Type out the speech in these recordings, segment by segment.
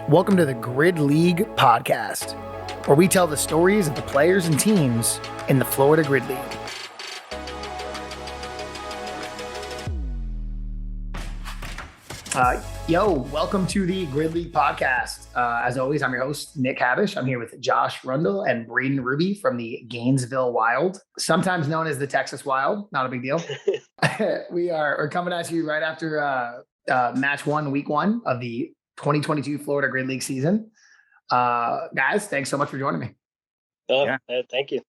Welcome to the Grid League podcast, where we tell the stories of the players and teams in the Florida Grid League. Welcome to the Grid League podcast. As always, I'm your host, Nick Havish. I'm here with Josh Rundall and Braden Ruby from the Gainesville Wild, sometimes known as the Texas Wild. Not a big deal. We're coming at you right after match one, week one of the 2022 Florida Grid League season. Guys, thanks so much for joining me. Thank you.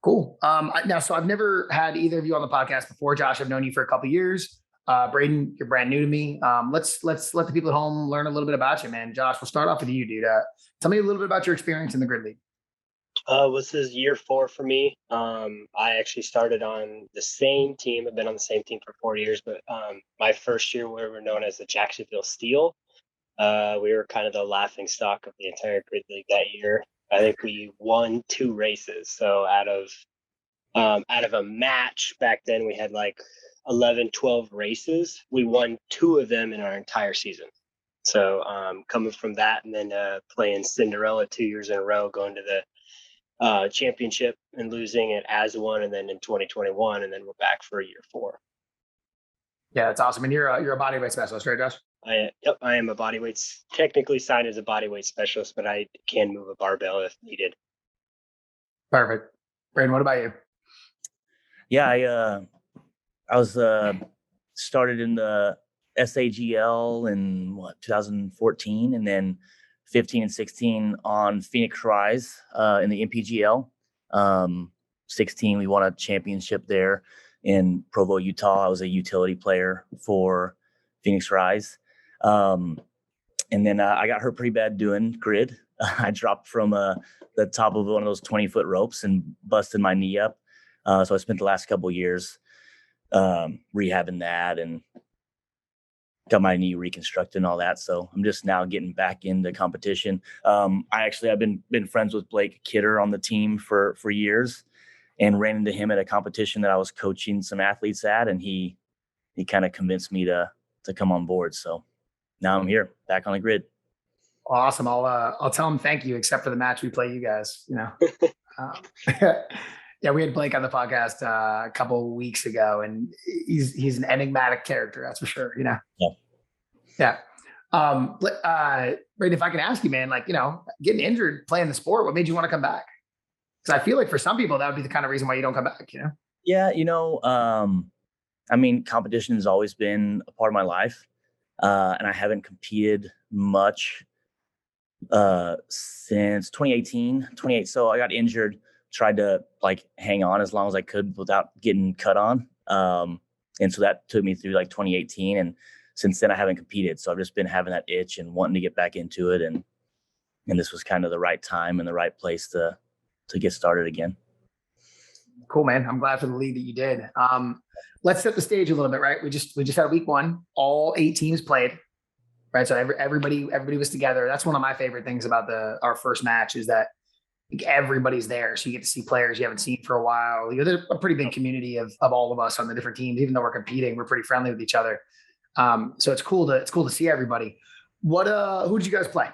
Cool. So I've never had either of you on the podcast before. Josh, I've known you for a couple of years. Braden, you're brand new to me. Let's let the people at home learn a little bit about you, man. Josh, we'll start off with you, dude. Tell me a little bit about your experience in the Grid League. This is year 4 for me. I actually started on the same team. I've been on the same team for 4 years, but my first year we were known as the Jacksonville Steel. We were kind of the laughing stock of the entire Grid League that year. I think we won 2 races. So out of a match back then, we had like 11, 12 races. We won 2 of them in our entire season. So coming from that and then playing Cinderella 2 years in a row, going to the championship and losing it as one, and then in 2021, and then we're back for year 4. Yeah, that's awesome. And you're a bodyweight specialist, right, Josh? I am a bodyweight, technically signed as a bodyweight specialist, but I can move a barbell if needed. Perfect. Braden, what about you? Yeah, I was started in the SAGL in 2014, and then 15 and 16 on Phoenix Rise in the MPGL. 16, we won a championship there in Provo, Utah. I was a utility player for Phoenix Rise. And then I got hurt pretty bad doing grid. I dropped from the top of one of those 20-foot ropes and busted my knee up. So I spent the last couple of years rehabbing that and got my knee reconstructed and all that. So I'm just now getting back into competition. I've been friends with Blake Kidder on the team for years, and ran into him at a competition that I was coaching some athletes at, and he kind of convinced me to come on board. So now I'm here back on the grid. Awesome. I'll tell him thank you, except for the match we play you guys, Yeah, we had Blake on the podcast a couple weeks ago, and he's an enigmatic character, that's for sure. Yeah. Braden, if I can ask you, man, getting injured playing the sport, what made you want to come back? Because I feel like for some people that would be the kind of reason why you don't come back. Yeah, competition has always been a part of my life, and I haven't competed much since 2018. So I got injured. Tried to hang on as long as I could without getting cut on. And so that took me through 2018. And since then I haven't competed. So I've just been having that itch and wanting to get back into it. And this was kind of the right time and the right place to get started again. Cool, man. I'm glad for the lead that you did. Let's set the stage a little bit, right? We just had week 1, all 8 teams played, right? So everybody was together. That's one of my favorite things about our first match is that everybody's there. So you get to see players you haven't seen for a while. There's a pretty big community of all of us on the different teams. Even though we're competing, we're pretty friendly with each other. So it's cool to see everybody. Who did you guys play?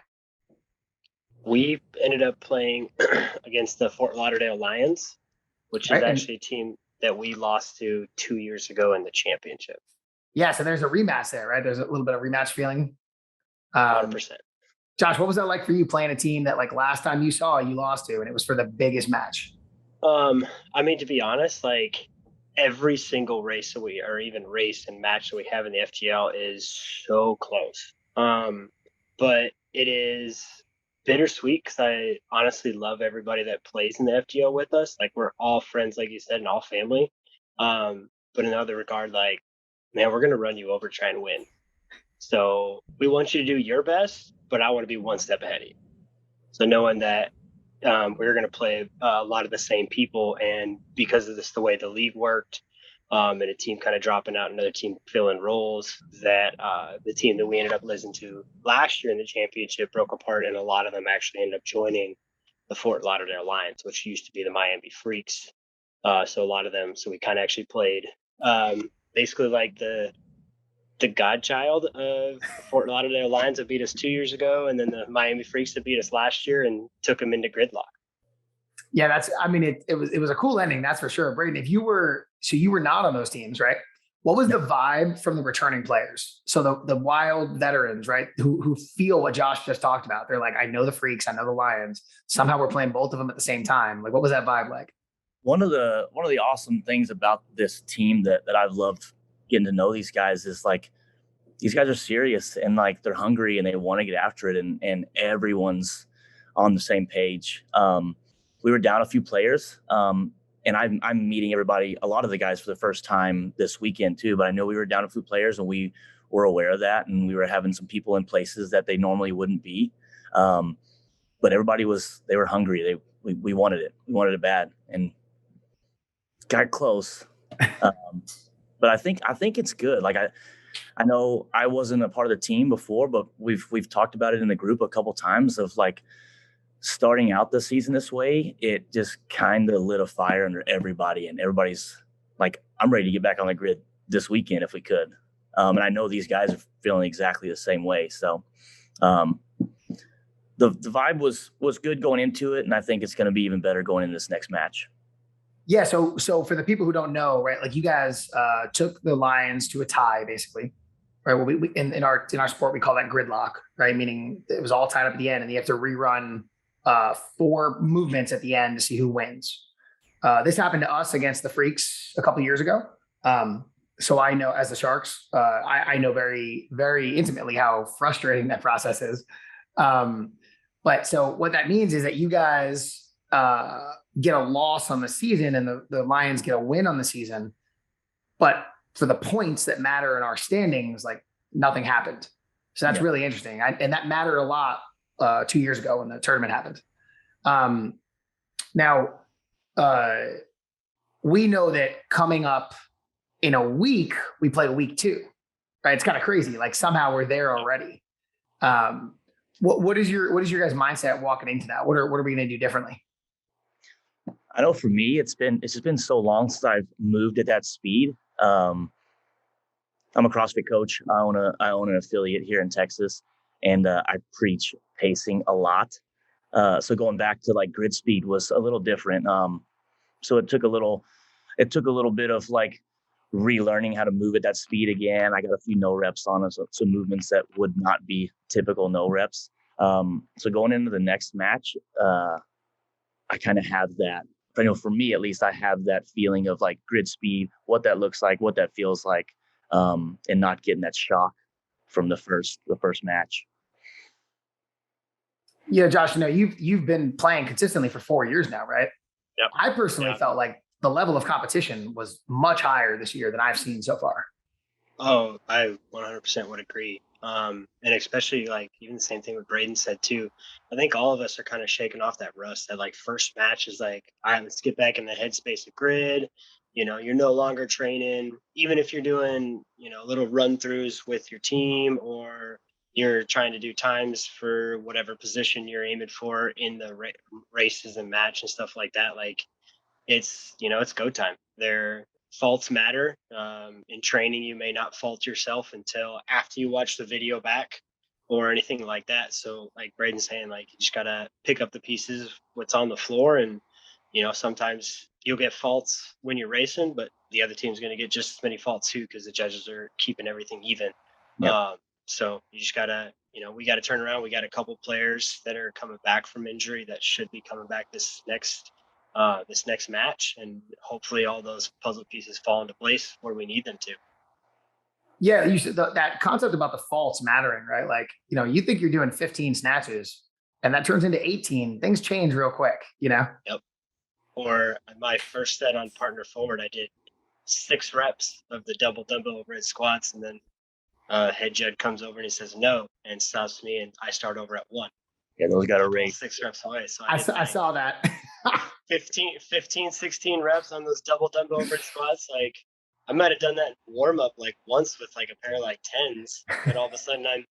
We ended up playing against the Fort Lauderdale Lions, which is actually a team that we lost to 2 years ago in the championship. Yeah, so there's a rematch there, right? There's a little bit of rematch feeling. 100%. Josh, what was that like for you playing a team that last time you saw you lost to, and it was for the biggest match? To be honest, every single race race and match that we have in the FGL is so close. But it is bittersweet because I honestly love everybody that plays in the FGL with us. We're all friends, like you said, and all family. But in another regard, man, we're going to run you over, try and win. So we want you to do your best, but I want to be one step ahead of you. So knowing that we're going to play a lot of the same people, and because of this, the way the league worked, and a team kind of dropping out, another team filling roles, that the team that we ended up listening to last year in the championship broke apart, and a lot of them actually ended up joining the Fort Lauderdale Lions, which used to be the Miami Freaks. So a lot of them, so we kind of actually played basically the godchild of the Fort Lauderdale Lions that beat us 2 years ago, and then the Miami Freaks that beat us last year and took them into gridlock. Yeah, it was a cool ending, that's for sure. Braden, you were not on those teams, right? What was the vibe from the returning players? So the wild veterans, right, who feel what Josh just talked about. They're like, I know the Freaks, I know the Lions. Somehow we're playing both of them at the same time. Like, what was that vibe like? One of the awesome things about this team that I've loved getting to know these guys is like, these guys are serious and like they're hungry and they want to get after it, and everyone's on the same page. We were down a few players, and I'm meeting everybody, a lot of the guys for the first time this weekend too. But I know we were down a few players, and we were aware of that, and we were having some people in places that they normally wouldn't be. But everybody they were hungry. We wanted it. We wanted it bad, and got close. But I think it's good. Like I know I wasn't a part of the team before, but we've talked about it in the group a couple times of like starting out the season this way. It just kind of lit a fire under everybody, and everybody's like, I'm ready to get back on the grid this weekend if we could. And I know these guys are feeling exactly the same way. So the vibe was good going into it, and I think it's going to be even better going in this next match. Yeah. So for the people who don't know, right, like you guys took the Lions to a tie, basically, right? Well, we in our sport we call that gridlock, right? Meaning it was all tied up at the end, and you have to rerun 4 movements at the end to see who wins. This happened to us against the Freaks a couple years ago. So I know, as the Sharks, I know very, very intimately how frustrating that process is. But so what that means is that you guys get a loss on the season and the Lions get a win on the season. But for the points that matter in our standings, like nothing happened. So that's really interesting. And that mattered a lot 2 years ago when the tournament happened. Now, we know that coming up in a week, we play week 2, right? It's kind of crazy. Like somehow we're there already. What is your guys' mindset walking into that? What are we going to do differently? I know for me, it's just been so long since I've moved at that speed. I'm a CrossFit coach. I own an affiliate here in Texas, and I preach pacing a lot. So going back to like grid speed was a little different. So it took a little bit of like relearning how to move at that speed again. I got a few no reps on some movements that would not be typical no reps. So going into the next match, I kind of have that. I know for me, at least, I have that feeling of like grid speed, what that looks like, what that feels like, and not getting that shock from the first match. Yeah, Josh, you've been playing consistently for 4 years now, right? Yep. I personally felt like the level of competition was much higher this year than I've seen so far. Oh, I 100% would agree. And especially like even the same thing what Braden said too. I think all of us are kind of shaking off that rust. That like first match is like, all right, let's get back in the headspace of grid. You're no longer training, even if you're doing, little run throughs with your team, or you're trying to do times for whatever position you're aiming for in the races and match and stuff like that. Like it's go time. Their faults matter. In training, you may not fault yourself until after you watch the video back or anything like that. So like Braden's saying, like you just gotta pick up the pieces, what's on the floor, and sometimes you'll get faults when you're racing, but the other team's going to get just as many faults too because the judges are keeping everything even. Yep. So you just gotta, we got to turn around. We got a couple players that are coming back from injury that should be coming back this next match, and hopefully all those puzzle pieces fall into place where we need them to. Yeah, you said that concept about the faults mattering, right? Like, you think you're doing 15 snatches and that turns into 18. Things change real quick, Yep. Or my first set on partner forward, I did 6 reps of the double dumbbell overhead squats, and then head judge comes over and he says no and stops me, and I start over at 1. Yeah, those got to rate 6 reps away. So I saw that. 15, 16 reps on those double dumbbell overhead squats. Like I might have done that in warm up like once with like a pair of like 10s, and all of a sudden I'm,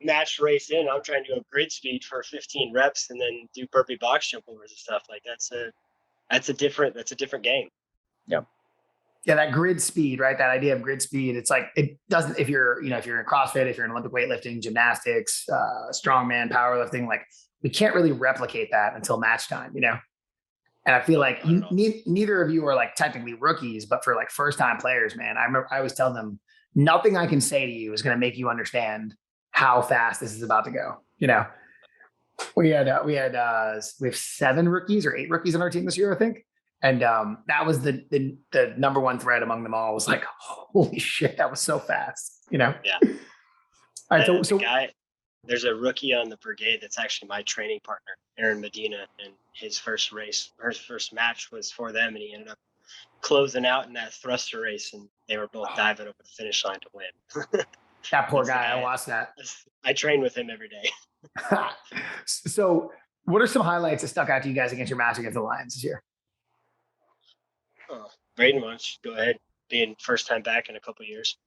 match race in. I'm trying to do a grid speed for 15 reps and then do burpee box jump overs and stuff. Like that's a different game. Yeah. Yeah, that grid speed, right? That idea of grid speed. It's like it doesn't. If you're, if you're in CrossFit, if you're in Olympic weightlifting, gymnastics, strongman, powerlifting, like we can't really replicate that until match time. And I feel like neither of you are like technically rookies, but for like first time players, man, I remember I always tell them nothing I can say to you is going to make you understand how fast this is about to go. We have 7 rookies or 8 rookies on our team this year, I think. And that was the number one thread among them all was like, holy shit, that was so fast, Yeah. All right, so there's a rookie on the brigade that's actually my training partner, Aaron Medina, and his first match was for them, and he ended up closing out in that thruster race, and they were both diving over the finish line to win. That poor guy, I watched that. I train with him every day. So what are some highlights that stuck out to you guys against your match against the Lions this year? Braden, why don't you go ahead, being first time back in a couple of years?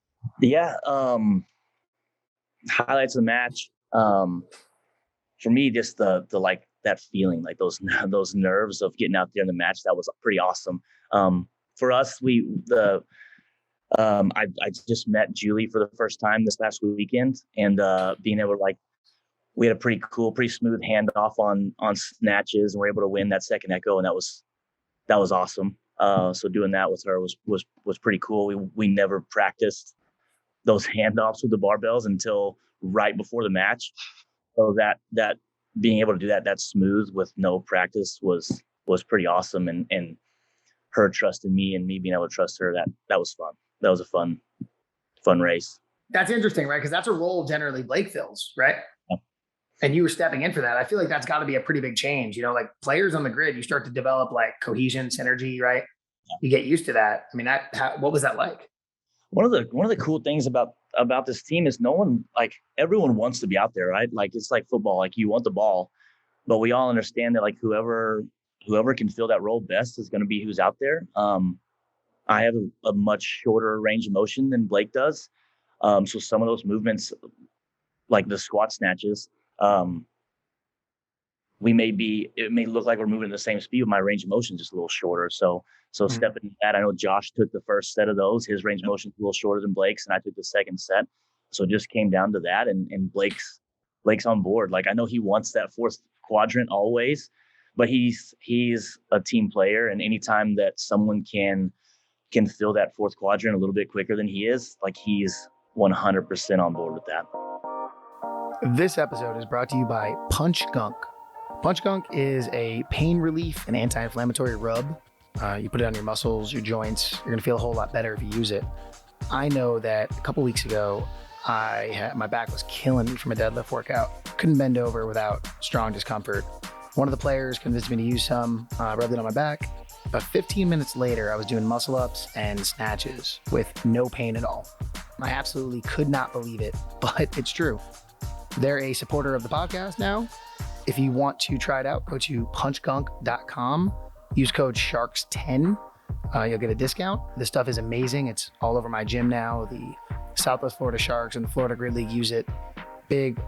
Yeah. Highlights of the match. For me, just the like that feeling, like those nerves of getting out there in the match, that was pretty awesome. For us, I just met Julie for the first time this past weekend, and being able to we had a pretty smooth handoff on snatches, and we're able to win that second echo, and that was awesome. So doing that with her was pretty cool. We never practiced those handoffs with the barbells until right before the match. So that being able to do that smooth with no practice was pretty awesome. And her trusting me and me being able to trust her, that was fun. That was a fun race. That's interesting, right? Because that's a role generally Blake fills, right? Yeah. And you were stepping in for that. I feel like that's got to be a pretty big change. Like players on the grid, you start to develop like cohesion, synergy, right? Yeah. You get used to that. I mean, what was that like? One of the cool things about this team is everyone wants to be out there, right? Like it's like football, like you want the ball, but we all understand that like whoever can fill that role best is going to be who's out there. I have a much shorter range of motion than Blake does. So some of those movements, like the squat snatches, it may look like we're moving at the same speed, but my range of motion is just a little shorter. So stepping into that, I know Josh took the first set of those. His range of motion is a little shorter than Blake's, and I took the second set. So it just came down to that, and Blake's on board. Like I know he wants that fourth quadrant always, but he's a team player, and anytime that someone can fill that fourth quadrant a little bit quicker than he is, like he's 100% on board with that. This episode is brought to you by Punch Gunk. Punch Gunk is a pain relief and anti-inflammatory rub. You put it on your muscles, your joints. You're going to feel a whole lot better if you use it. I know that a couple weeks ago, my back was killing me from a deadlift workout. Couldn't bend over without strong discomfort. One of the players convinced me to use some, rubbed it on my back. About 15 minutes later, I was doing muscle ups and snatches with no pain at all. I absolutely could not believe it, but it's true. They're a supporter of the podcast now. If you want to try it out, go to punchgunk.com. Use code SHARKS10. You'll get a discount. This stuff is amazing. It's all over my gym now. The Southwest Florida Sharks and the Florida Grid League use it. Big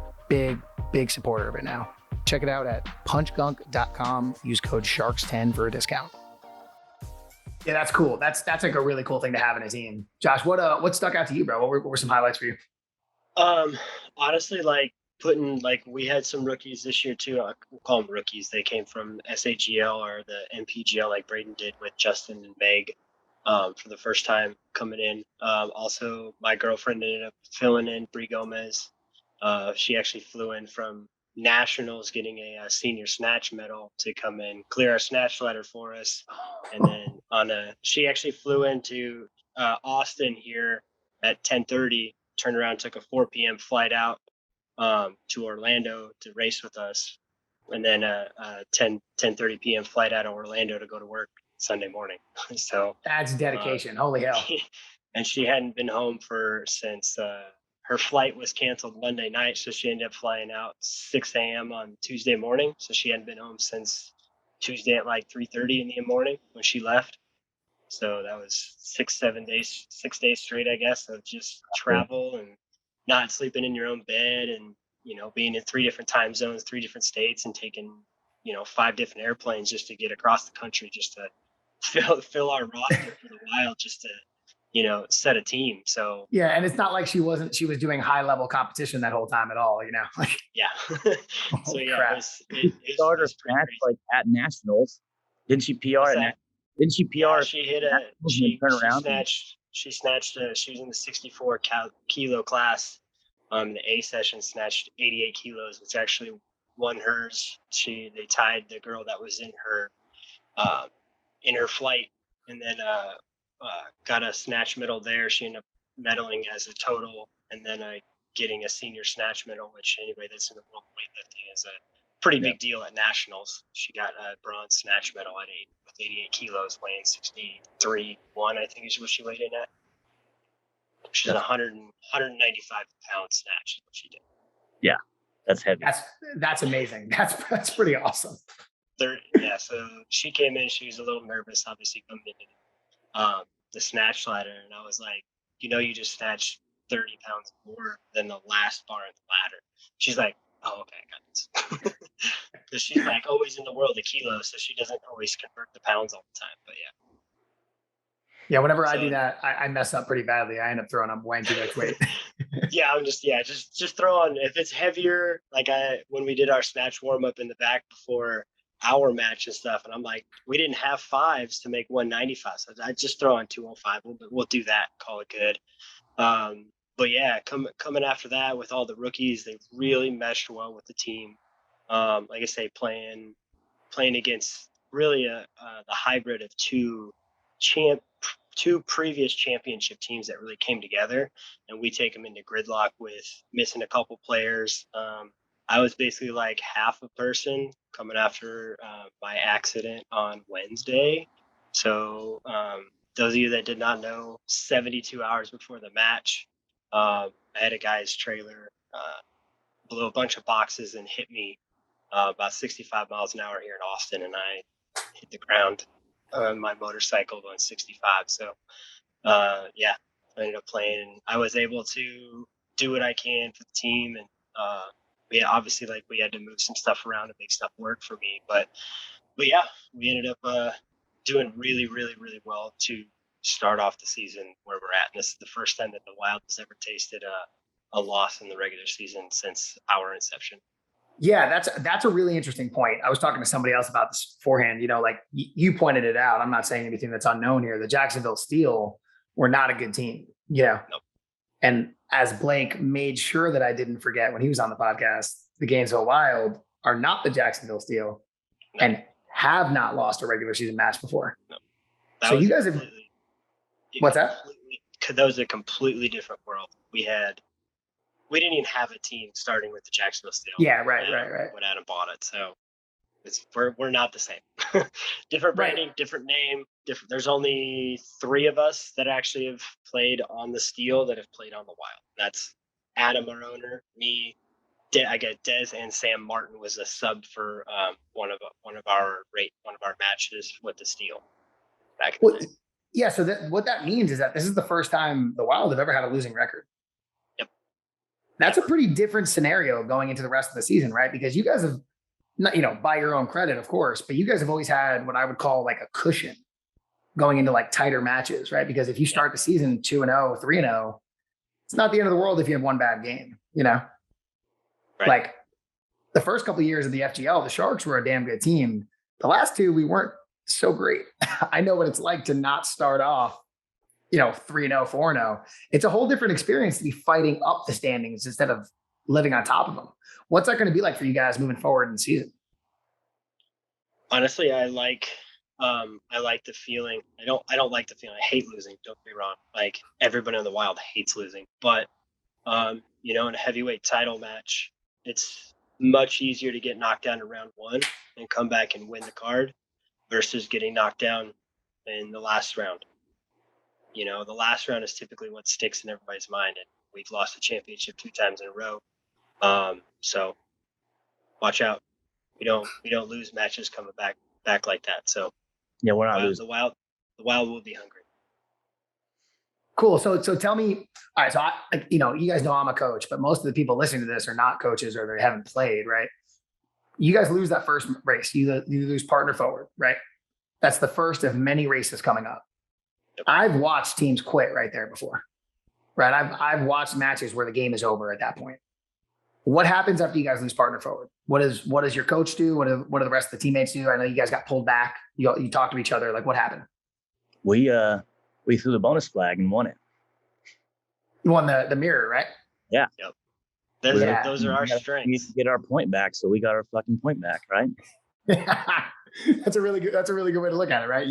supporter of it now. Check it out at punchgunk.com. Use code SHARKS10 for a discount. Yeah, that's cool. That's like a really cool thing to have in a team. Josh, what stuck out to you, bro? What were some highlights for you? Honestly, we had some rookies this year too. We'll call them rookies. They came from SAGL or the MPGL, like Braden did with Justin and Meg, for the first time coming in. Also, my girlfriend ended up filling in, Brie Gomez. She actually flew in from nationals, getting a senior snatch medal to come in, clear our snatch ladder for us. And then she actually flew into Austin here at 10:30, turned around, took a 4 p.m. flight out to Orlando to race with us, and then a 10:30 p.m. flight out of Orlando to go to work Sunday morning. So that's dedication. Holy hell. And she hadn't been home since her flight was canceled Monday night, so she ended up flying out 6 a.m. on Tuesday morning. So she hadn't been home since Tuesday at like 3:30 in the morning when she left. So that was 6 days straight, I guess, of just travel and not sleeping in your own bed, and being in 3 different time zones, 3 different states, and taking 5 different airplanes just to get across the country just to fill our roster for the Wild just to, set a team. So Yeah, and it's not like she was doing high level competition that whole time at all, Like, yeah. So holy yeah, crap. it Started her was pretty snatch crazy. like at nationals. Didn't she PR What's at that? Didn't she PR? Yeah, she hit a she turn around. She snatched she was in the 64 kilo class. The A session snatched 88 kilos, which actually won hers. They tied the girl that was in her flight, and then got a snatch medal there. She ended up medaling as a total, and then getting a senior snatch medal, which anybody that's in the world weightlifting is a pretty big deal at nationals. She got a bronze snatch medal with 88 kilos, weighing 63.1, I think is what she weighed in at. She's 195 pound snatch is what she did. Yeah, that's heavy. That's amazing. That's pretty awesome. So she came in. She was a little nervous, obviously, coming into the snatch ladder, and I was like, you just snatched 30 pounds more than the last bar in the ladder. She's like, oh, okay, I got this. Because she's like always in the world of kilos, so she doesn't always convert the pounds all the time. But yeah. Yeah, whenever I do that, I mess up pretty badly. I end up throwing up way too much weight. Yeah, I'm just throw on, if it's heavier, like when we did our snatch warm up in the back before our match and stuff, and I'm like, we didn't have fives to make 195, so I just throw on 205. We'll do that, call it good. But yeah, coming after that with all the rookies, they really meshed well with the team. Like I say, playing against really the hybrid of two previous championship teams that really came together, and we take them into gridlock with missing a couple players. I was basically like half a person coming after my accident on Wednesday. So those of you that did not know, 72 hours before the match, I had a guy's trailer blow a bunch of boxes and hit me about 65 miles an hour here in Austin, and I hit the ground on my motorcycle going 65. So yeah, I ended up playing, and I was able to do what I can for the team. And obviously, like, we had to move some stuff around to make stuff work for me. But yeah, we ended up doing really, really, really well to start off the season where we're at. And this is the first time that the Wild has ever tasted a loss in the regular season since our inception. Yeah, that's a really interesting point. I was talking to somebody else about this beforehand. Like you pointed it out. I'm not saying anything that's unknown here. The Jacksonville Steel were not a good team, Nope. And as Blake made sure that I didn't forget when he was on the podcast, the Gainesville Wild are not the Jacksonville Steel and have not lost a regular season match before. No. So you guys have. What's that? That was a completely different world. We didn't even have a team starting with the Jacksonville Steel. Yeah, right. When Adam bought it, so we're not the same. Different branding, different name, different. There's only 3 of us that actually have played on the Steel that have played on the Wild. That's Adam, our owner, me. I got Des, and Sam Martin was a sub for one of our matches with the Steel back in the day. Yeah, so what that means is that this is the first time the Wild have ever had a losing record. That's a pretty different scenario going into the rest of the season, right? Because you guys have, not, by your own credit, of course, but you guys have always had what I would call like a cushion going into like tighter matches, right? Because if you start the season 2-0, 3-0, it's not the end of the world if you have one bad game, Right. Like the first couple of years of the FGL, the Sharks were a damn good team. The last 2, we weren't so great. I know what it's like to not start off 3-0, 4-0. It's a whole different experience to be fighting up the standings instead of living on top of them. What's that going to be like for you guys moving forward in the season? Honestly, I like the feeling. I don't like the feeling. I hate losing. Don't get me wrong. Like, everybody in the Wild hates losing, but in a heavyweight title match, it's much easier to get knocked down in round 1 and come back and win the card versus getting knocked down in the last round. The last round is typically what sticks in everybody's mind, and we've lost the championship 2 times in a row. So watch out. We don't lose matches coming back like that. So yeah, we're not losing. The Wild will be hungry. Cool. So tell me, all right. So you guys know I'm a coach, but most of the people listening to this are not coaches or they haven't played, right? You guys lose that first race. You lose partner forward, right? That's the first of many races coming up. I've watched teams quit right there before, right? I've watched matches where the game is over at that point. What happens after you guys lose partner forward? What does your coach do? What do the rest of the teammates do? I know you guys got pulled back. You talk to each other. Like, what happened? We threw the bonus flag and won it. You won the mirror, right? Yeah. Yep. Those are our strengths. We need to get our point back, so we got our fucking point back, right? That's a really good way to look at it, right?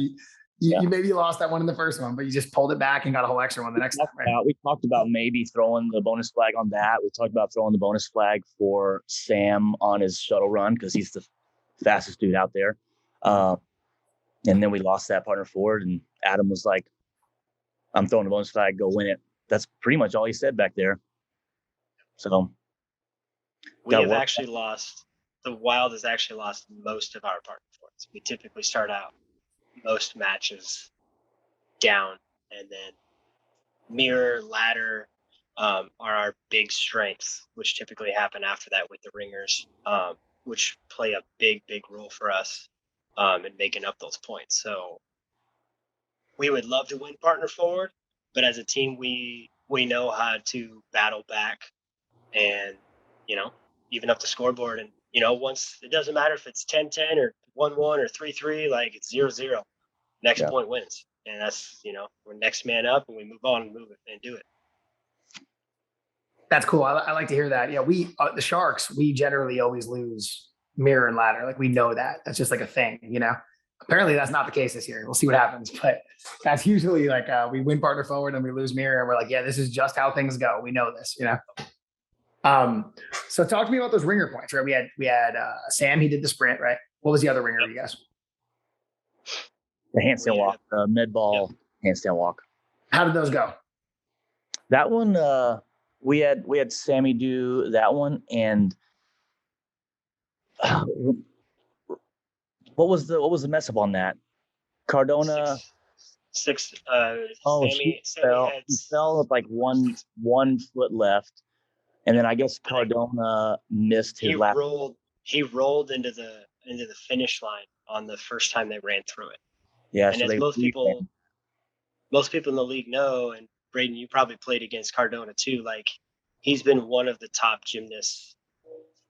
You maybe lost that one in the first one, but you just pulled it back and got a whole extra one the next time, right? We talked about maybe throwing the bonus flag on that. We talked about throwing the bonus flag for Sam on his shuttle run because he's the fastest dude out there. And then we lost that partner forward, and Adam was like, I'm throwing the bonus flag, go win it. That's pretty much all he said back there. So we have actually lost. The Wild has actually lost most of our partner forwards. We typically start out most matches down, and then mirror, ladder are our big strengths, which typically happen after that with the ringers, which play a big role for us in making up those points. So we would love to win partner forward, but as a team, we know how to battle back and, even up the scoreboard. And, once it doesn't matter if it's 10-10 or 1-1 or 3-3, like it's 0-0. Next point wins. And that's, we're next man up and we move on and move it and do it. That's cool. I like to hear that. Yeah, we the Sharks, we generally always lose mirror and ladder. Like we know that. That's just like a thing, Apparently that's not the case this year. We'll see what happens. But that's usually like we win partner forward and we lose mirror and we're like, yeah, this is just how things go. We know this, So talk to me about those ringer points, right? We had Sam, he did the sprint, right? What was the other ringer, you guys? The handstand walk, med ball handstand walk. How did those go? That one, we had Sammy do that one, and what was the mess up on that? Cardona. Six. Sammy fell with like one foot left, and then I guess Cardona missed his last. He rolled into the finish line on the first time they ran through it. Yeah, and so as most people in the league know, and Braden, you probably played against Cardona too. Like he's been one of the top gymnasts,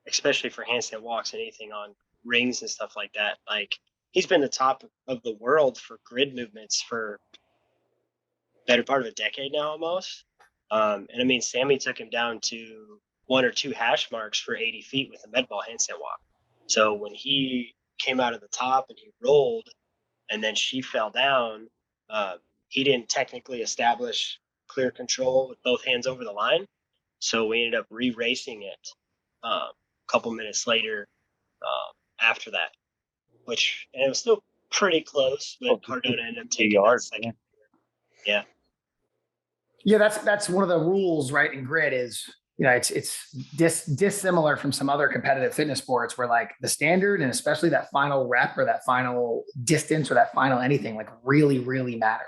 especially for handstand walks and anything on rings and stuff like that. Like he's been the top of the world for grid movements for better part of a decade now, almost. And I mean, Sammy took him down to 1 or 2 hash marks for 80 feet with a med ball handstand walk. So when he came out of the top and he rolled, and then she fell down, he didn't technically establish clear control with both hands over the line. So we ended up re-racing it a couple minutes later after that, and it was still pretty close, but Cardona ended up taking that second. Yeah. Yeah, that's one of the rules, right? In grid is, it's dissimilar from some other competitive fitness sports where like the standard and especially that final rep or that final distance or that final anything like really, really matter.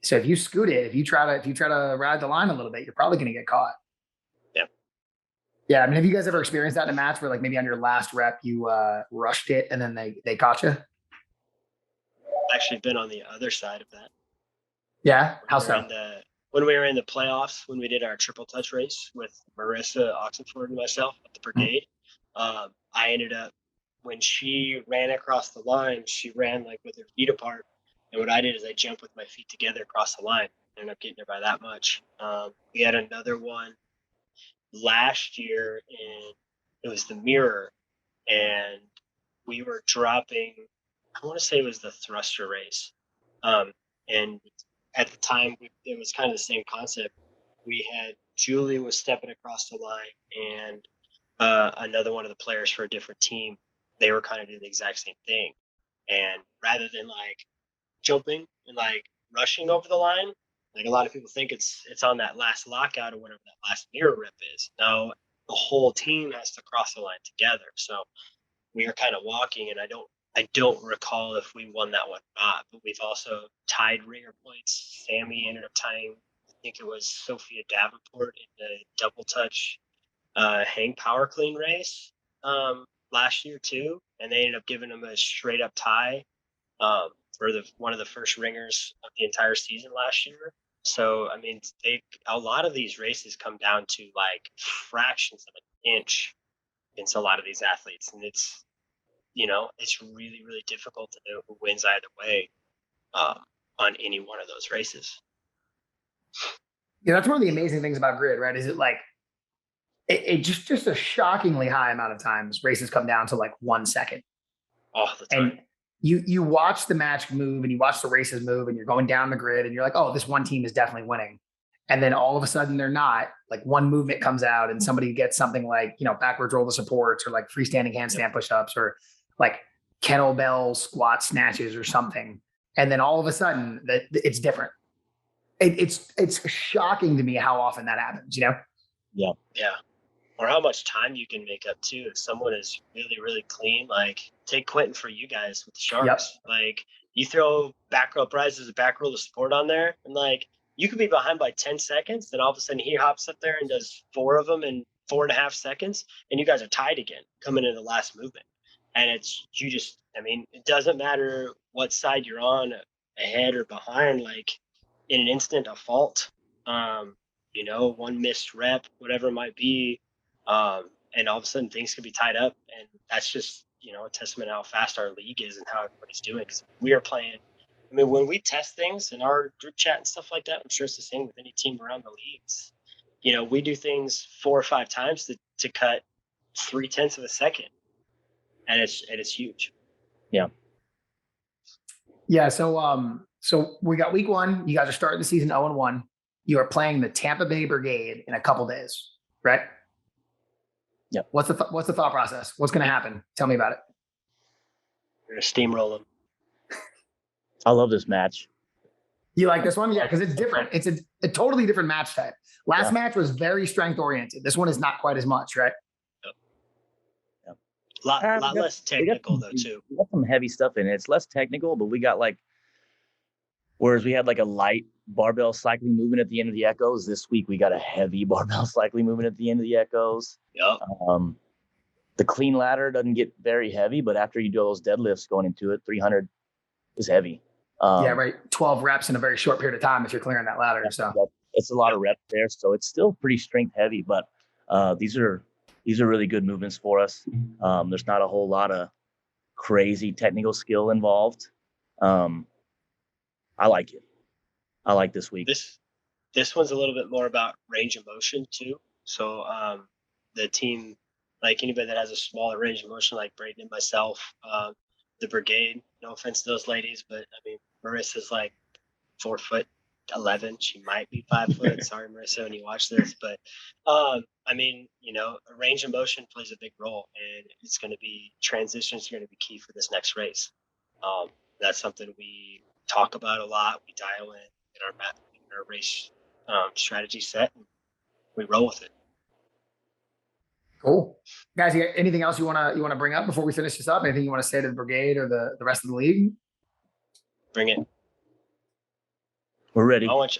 So if you scoot it, if you try to ride the line a little bit, you're probably going to get caught. Yeah. Yeah. I mean, have you guys ever experienced that in a match where like maybe on your last rep you rushed it and then they caught you? Actually been on the other side of that. Yeah. How so? When we were in the playoffs, when we did our triple touch race with Marissa Oxenford and myself at the Brigade, I ended up, when she ran across the line, she ran like with her feet apart. And what I did is I jumped with my feet together across the line. I ended up getting her by that much. We had another one last year, and it was the mirror. And we were dropping, I want to say it was the thruster race. And at the time, it was kind of the same concept. We had Julie was stepping across the line, and another one of the players for a different team, they were kind of doing the exact same thing. And rather than like jumping and like rushing over the line, like a lot of people think it's on that last lockout or whatever that last mirror rip is. No, the whole team has to cross the line together. So we were kind of walking, and I don't recall if we won that one or not, but we've also tied ringer points. Sammy ended up tying, I think it was Sophia Davenport in the double touch hang power clean race last year too, and they ended up giving them a straight up tie. for one of the first ringers of the entire season last year. So I mean, a lot of these races come down to like fractions of an inch against a lot of these athletes, and it's really really difficult to know who wins either way on any one of those races. Yeah, that's one of the amazing things about grid, right? Is it like it just a shockingly high amount of times races come down to like 1 second. All the time. And you watch the match move and you watch the races move and you're going down the grid and you're like, oh, this one team is definitely winning. And then all of a sudden they're not. Like one movement comes out and somebody gets something like, backwards roll the supports or like freestanding handstand push-ups or like kettlebell squat snatches or something. And then all of a sudden that it's different. It's shocking to me how often that happens, Yeah. Yeah. Or how much time you can make up too. If someone is really, really clean, like take Quentin for you guys with the Sharks. Yep. Like you throw back row prizes, a back roll of support on there, and like you could be behind by 10 seconds, then all of a sudden he hops up there and does 4 of them in 4.5 seconds, and you guys are tied again coming into the last movement. And it doesn't matter what side you're on, ahead or behind, like in an instant, a fault, one missed rep, whatever it might be. And all of a sudden things could be tied up, and that's just a testament to how fast our league is and how everybody's doing. Because we are playing. I mean, when we test things in our group chat and stuff like that, I'm sure it's the same with any team around the leagues. We do things 4 or 5 times to cut 0.3 of a second, and it's huge. Yeah. Yeah. So we got week 1. You guys are starting the season 0-1. You are playing the Tampa Bay Brigade in a couple days, right? Yeah. What's the thought process? What's going to happen? Tell me about it. We're gonna steamroll them. I love this match. You like this one? Yeah, because it's different. It's a totally different match type. Last match was very strength oriented. This one is not quite as much, right? Yep. A lot less technical though too. We got some heavy stuff in it. It's less technical, but we got whereas we had like a light barbell cycling movement at the end of the echoes, this week we got a heavy barbell cycling movement at the end of the echoes. Yep. The clean ladder doesn't get very heavy, but after you do all those deadlifts going into it, 300 is heavy. Yeah, right. 12 reps in a very short period of time if you're clearing that ladder. So it's a lot of reps there. So it's still pretty strength heavy, but these are really good movements for us. There's not a whole lot of crazy technical skill involved. I like it. I like this week. This one's a little bit more about range of motion too. So the team, like anybody that has a smaller range of motion, like Braden and myself, the brigade, no offense to those ladies, but I mean, Marissa's like 4'11". She might be 5 foot. Sorry, Marissa, when you watch this, but I mean, a range of motion plays a big role, and it's going to be transitions are going to be key for this next race. That's something we talk about a lot. We dial in our race strategy set, and we roll with it. Cool, guys. You got anything else you want to bring up before we finish this up? Anything you want to say to the brigade or the rest of the league? Bring it. We're ready. I want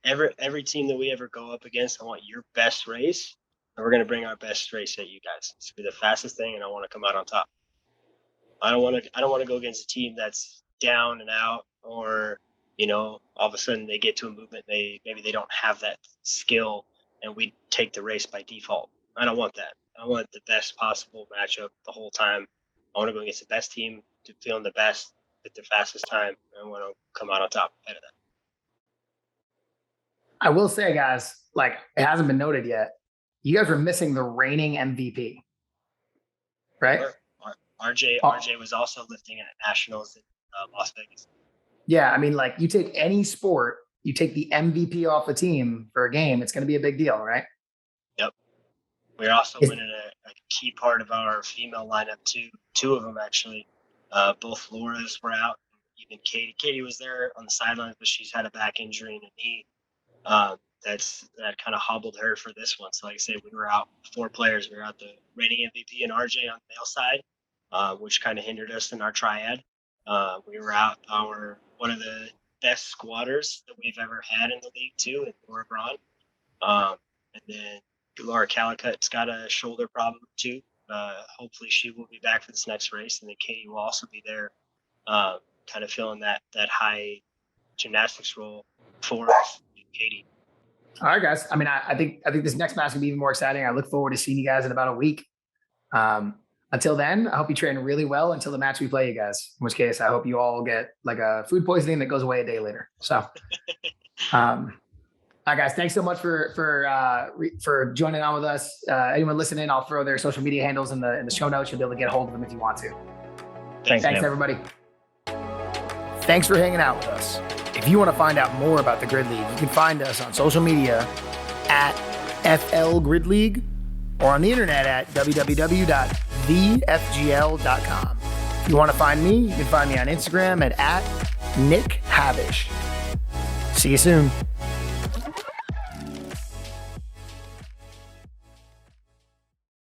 every team that we ever go up against. I want your best race, and we're going to bring our best race at you guys. It's going to be the fastest thing, and I want to come out on top. I don't want to go against a team that's down and out, or all of a sudden they get to a movement, maybe they don't have that skill, and we take the race by default. I don't want that. I want the best possible matchup the whole time. I want to go against the best team, to feeling the best at the fastest time, and I want to come out on top ahead of that. I will say, guys, like it hasn't been noted yet, you guys were missing the reigning MVP, right? RJ was also lifting at nationals in Las Vegas. Yeah, I mean, like you take any sport, you take the MVP off the team for a game, it's going to be a big deal, right? Yep. We're also winning a key part of our female lineup too. 2 of them actually. Both Laura's were out. Even Katie. Katie was there on the sidelines, but she's had a back injury and a knee. That kind of hobbled her for this one. So like I said, we were out 4 players. We were out the reigning MVP and RJ on the male side, which kind of hindered us in our triad. We were out one of the best squatters that we've ever had in the league too, and Laura Braun. And then Laura Calicut's got a shoulder problem too. Hopefully she will be back for this next race, and then Katie will also be there kind of filling that high gymnastics role for us, Katie. All right, guys. I mean, I think this next match will be even more exciting. I look forward to seeing you guys in about a week. Until then, I hope you train really well until the match we play you guys. In which case, I hope you all get like a food poisoning that goes away a day later. So, all right, guys. Thanks so much for joining on with us. Anyone listening, I'll throw their social media handles in the show notes. You'll be able to get a hold of them if you want to. Thanks everybody. Thanks for hanging out with us. If you want to find out more about the Grid League, you can find us on social media at FL Grid League or on the internet at www.thefgl.com. If you want to find me, you can find me on Instagram at Nick Havish. See you soon.